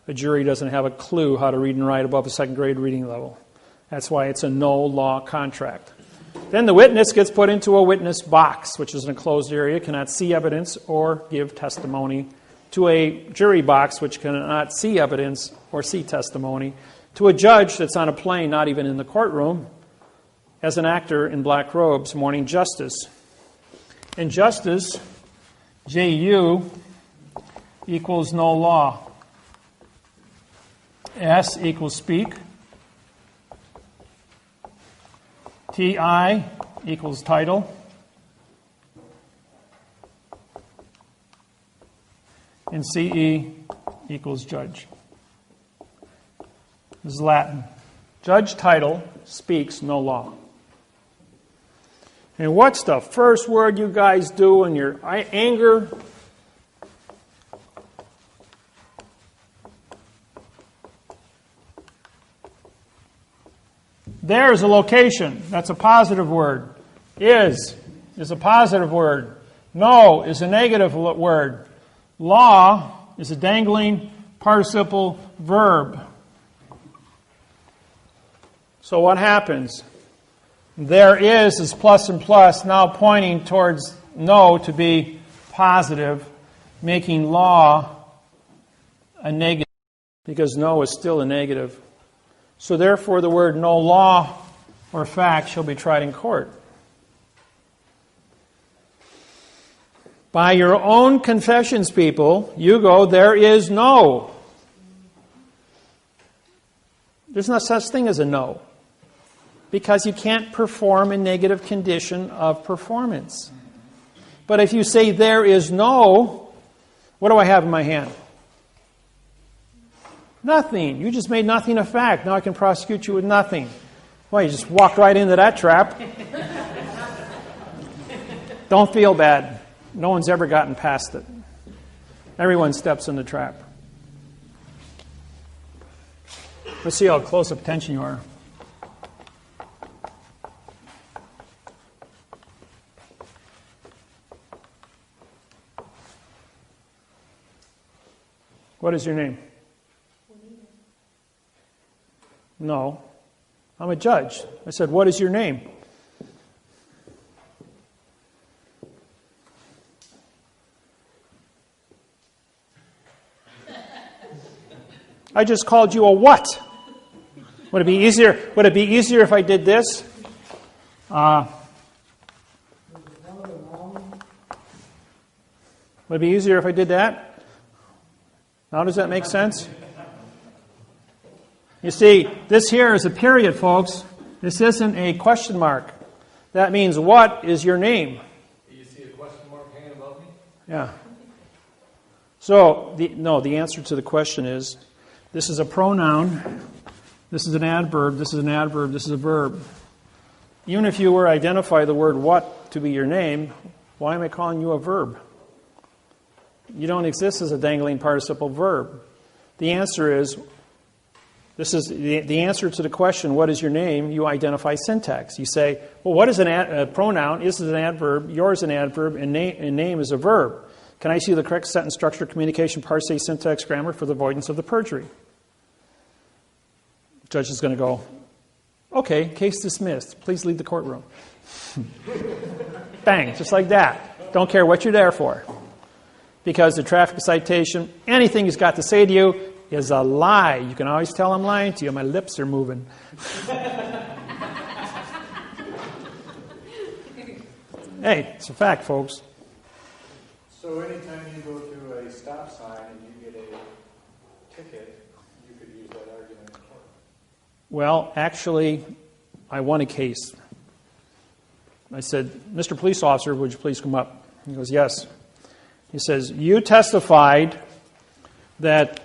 A jury doesn't have a clue how to read and write above a second grade reading level. That's why it's a no-law contract. Then the witness gets put into a witness box, which is an enclosed area, cannot see evidence or give testimony, to a jury box, which cannot see evidence or see testimony, to a judge that's on a plane, not even in the courtroom, as an actor in black robes, mourning justice. And justice, J-U, equals no law. S equals speak. T-I equals title. And C-E equals judge. This is Latin. Judge title speaks no law. And what's the first word you guys do in your anger? There is a location. That's a positive word. Is a positive word. No is a negative word. Law is a dangling participle verb. So what happens? There is plus and plus, now pointing towards no to be positive, making law a negative, because no is still a negative. So therefore the word no law or fact shall be tried in court. By your own confessions, people, you go, there is no. There's no such thing as a no. Because you can't perform a negative condition of performance. But if you say there is no, what do I have in my hand? Nothing. You just made nothing a fact. Now I can prosecute you with nothing. Well, you just walked right into that trap. Don't feel bad. No one's ever gotten past it. Everyone steps in the trap. Let's see how close up attention you are. What is your name? No. I'm a judge. I said, what is your name? I just called you a what? Would it be easier? Would it be easier if I did this? Would it be easier if I did that? Now does that make sense? You see, this here is a period, folks. This isn't a question mark. That means, what is your name? Do you see a question mark hanging above me? Yeah. So, the answer to the question is, this is a pronoun, this is an adverb, this is an adverb, this is a verb. Even if you were to identify the word what to be your name, why am I calling you a verb? You don't exist as a dangling participle verb. The answer is, this is the answer to the question, what is your name? You identify syntax. You say, well, what is a pronoun? This is an adverb, yours is an adverb, and name is a verb. Can I see the correct sentence structure, communication, parse, syntax, grammar for the avoidance of the perjury? The judge is going to go, okay, case dismissed. Please leave the courtroom. Bang, just like that. Don't care what you're there for. Because the traffic citation, anything he's got to say to you is a lie. You can always tell I'm lying to you. My lips are moving. Hey, it's a fact, folks. So anytime you go to a stop sign and you get a ticket, you could use that argument in court. Well, actually, I won a case. I said, Mr. Police Officer, would you please come up? He goes, yes. He says, you testified that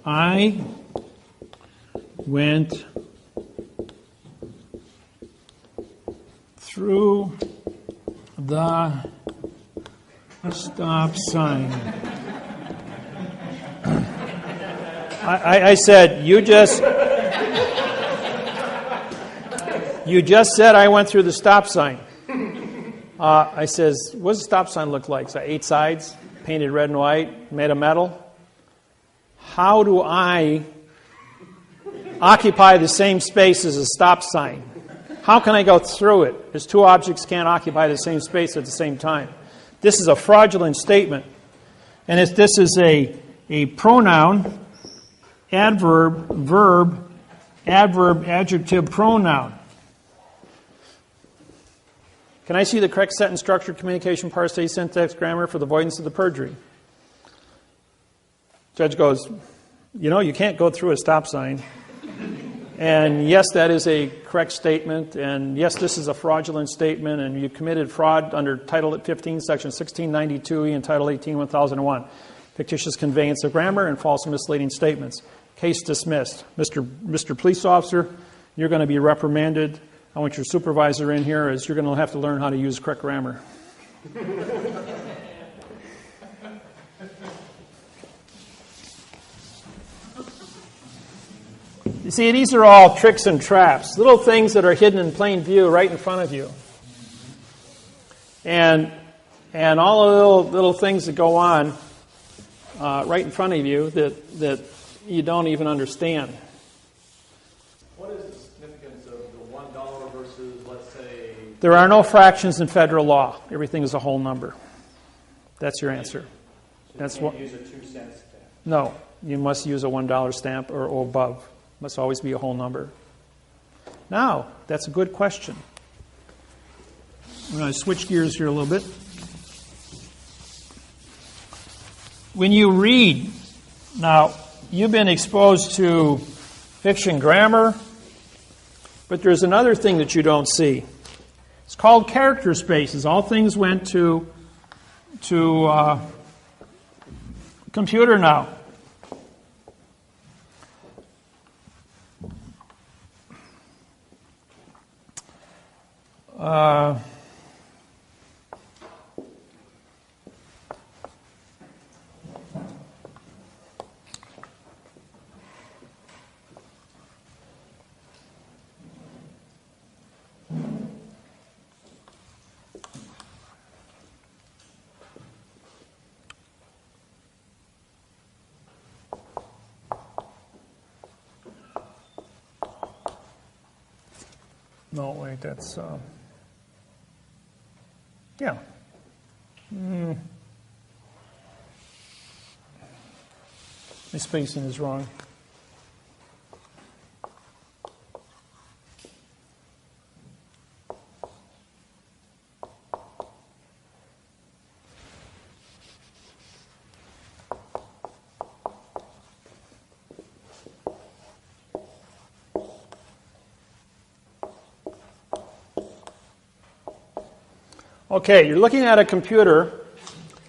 I went through the stop sign. I said, you just said I went through the stop sign. I says, what does the stop sign look like? So 8 sides, painted red and white, made of metal. How do I occupy the same space as a stop sign? How can I go through it? As two objects can't occupy the same space at the same time. This is a fraudulent statement. And this is a pronoun, adverb, verb, adverb, adjective, pronoun. Can I see the correct sentence structure, communication, parse, syntax, grammar for the avoidance of the perjury? Judge goes, you can't go through a stop sign. And yes, that is a correct statement. And yes, this is a fraudulent statement. And you committed fraud under Title 15, Section 1692E and Title 18, 1001. Fictitious conveyance of grammar and false and misleading statements. Case dismissed. Mr. Police Officer, you're going to be reprimanded. I want your supervisor in here as you're going to have to learn how to use correct grammar. You see, these are all tricks and traps, little things that are hidden in plain view right in front of you. And all the little things that go on right in front of you that you don't even understand. What is the significance of the $1 versus, let's say... There are no fractions in federal law. Everything is a whole number. That's your answer. So you can't use a 2-cent stamp? No, you must use a $1 stamp or above. It must always be a whole number. Now, that's a good question. I'm going to switch gears here a little bit. When you read, now, you've been exposed to fiction grammar, but there's another thing that you don't see. It's called character spaces. All things went to computer now. No, wait, that's... yeah. My spacing is wrong. Okay, you're looking at a computer,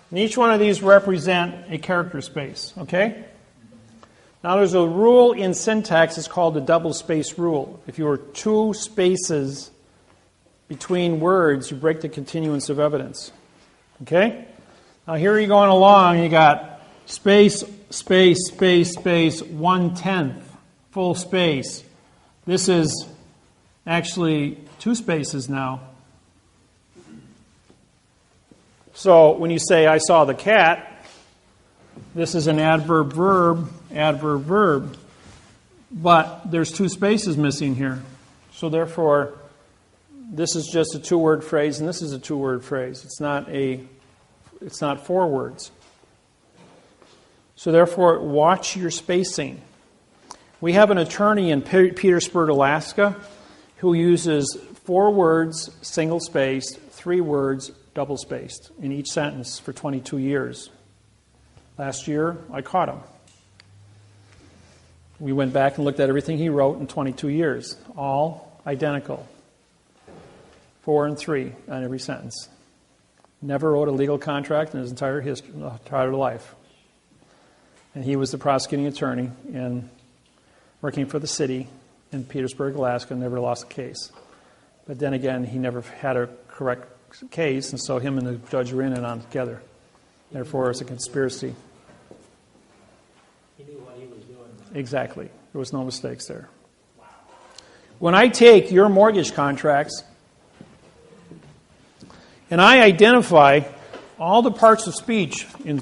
and each one of these represent a character space, okay? Now there's a rule in syntax, it's called the double space rule. If you were two spaces between words, you break the continuance of evidence, okay? Now here you're going along, you got space, space, space, space, 1/10, full space. This is actually two spaces now. So when you say, I saw the cat, this is an adverb, verb, adverb, verb. But there's two spaces missing here. So therefore, this is just a two-word phrase, and this is a two-word phrase. It's not four words. So therefore, watch your spacing. We have an attorney in Petersburg, Alaska, who uses 4 words, single-spaced, 3 words, double-spaced in each sentence for 22 years. Last year, I caught him. We went back and looked at everything he wrote in 22 years. All identical. 4 and 3 on every sentence. Never wrote a legal contract in his entire life. And he was the prosecuting attorney and working for the city in Petersburg, Alaska, never lost a case. But then again, he never had a correct case, and so him and the judge were in and on together. Therefore, it's a conspiracy. He knew what he was doing. Exactly. There was no mistakes there. Wow. When I take your mortgage contracts and I identify all the parts of speech in